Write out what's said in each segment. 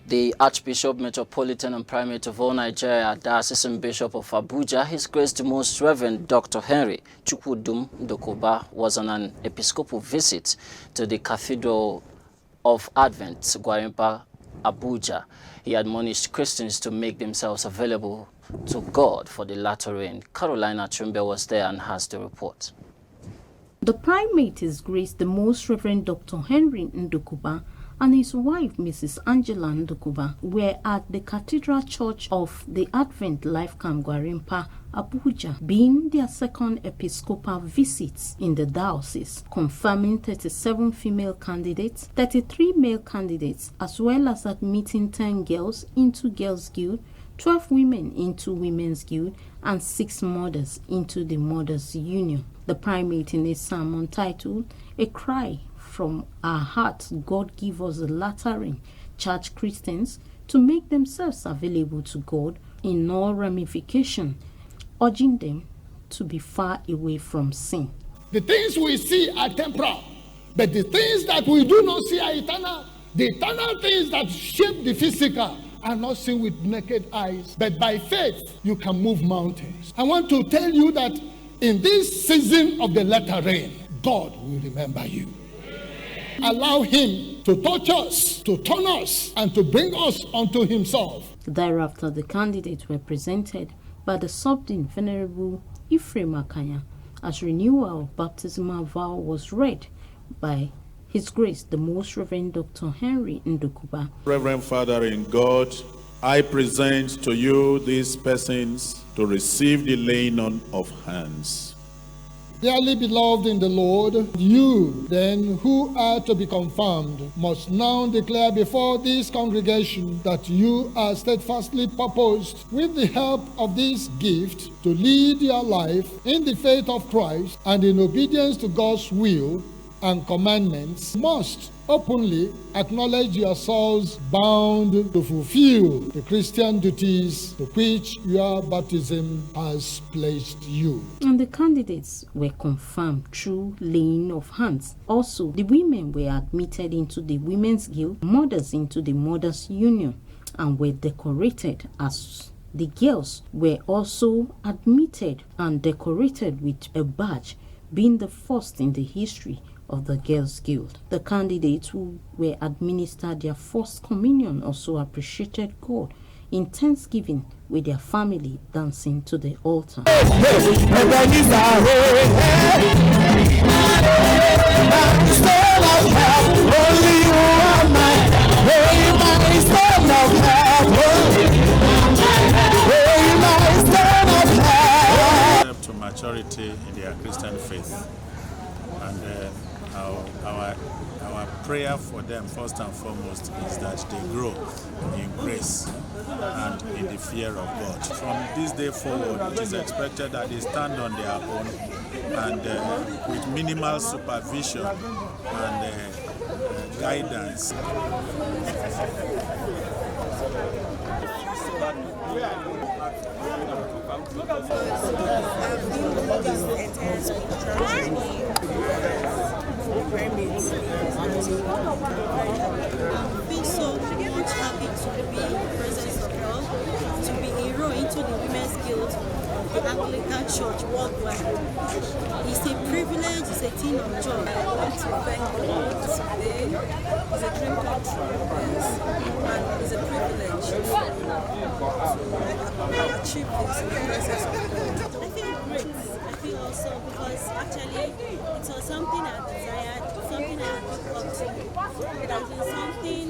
The Archbishop, Metropolitan and Primate of all Nigeria, Diocesan Bishop of Abuja, His Grace the Most Reverend Dr. Henry Ndukuba was on an Episcopal visit to the Cathedral of Advent, Gwarimpa, Abuja. He admonished Christians to make themselves available to God for the latter rain. Carolina Chumbe was there and has the report. The Primate, His Grace the Most Reverend Dr. Henry Ndukuba, and his wife, Mrs. Angela Ndukuba, were at the Cathedral Church of the Advent Life Camp Gwarimpa, Abuja, being their second Episcopal visits in the diocese, confirming 37 female candidates, 33 male candidates, as well as admitting 10 girls into Girls' Guild, 12 women into Women's Guild, and 6 mothers into the Mothers' Union. The Primate, in a sermon titled A Cry from Our Hearts, God Give Us the Latter Rain, charged Christians to make themselves available to God in all ramifications, urging them to be far away from sin. The things we see are temporal, but the things that we do not see are eternal. The eternal things that shape the physical are not seen with naked eyes, but by faith you can move mountains. I want to tell you that in this season of the latter rain, God will remember you. Allow Him to touch us, to turn us, and to bring us unto Himself. Thereafter, the candidates were presented by the Subdean Venerable Ephraim Akanya as renewal of baptismal vow was read by His Grace the Most Reverend Dr. Henry Ndukuba. Reverend Father in God, I present to you these persons to receive the laying on of hands. Dearly beloved in the Lord, you then who are to be confirmed must now declare before this congregation that you are steadfastly purposed with the help of this gift to lead your life in the faith of Christ and in obedience to God's will and commandments, must openly acknowledge yourselves bound to fulfill the Christian duties to which your baptism has placed you. And the candidates were confirmed through laying of hands. Also, the women were admitted into the Women's Guild, mothers into the Mothers' Union, and were decorated as the girls were also admitted and decorated with a badge, being the first in the history of the Girls' Guild. The candidates who were administered their first communion also appreciated God in thanksgiving with their family dancing to the altar. To maturity in their Christian faith. And our prayer for them, first and foremost, is that they grow in grace and in the fear of God. From this day forward, it is expected that they stand on their own and with minimal supervision and guidance. So much happy to be in the presence of God, to be enrolled into the Women's Guild of the Anglican Church worldwide. It's a privilege, it's a thing of joy. I want to thank God today. It's a dream come true, yes, and it's a privilege to achieve this in the presence of God. I feel great. I feel also because actually it was something I desired, something I looked up to. It has been something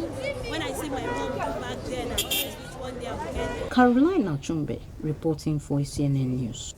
when I see my mom do back then, I always wish one day I would get it. Carolina Chumbe reporting for ACNN News.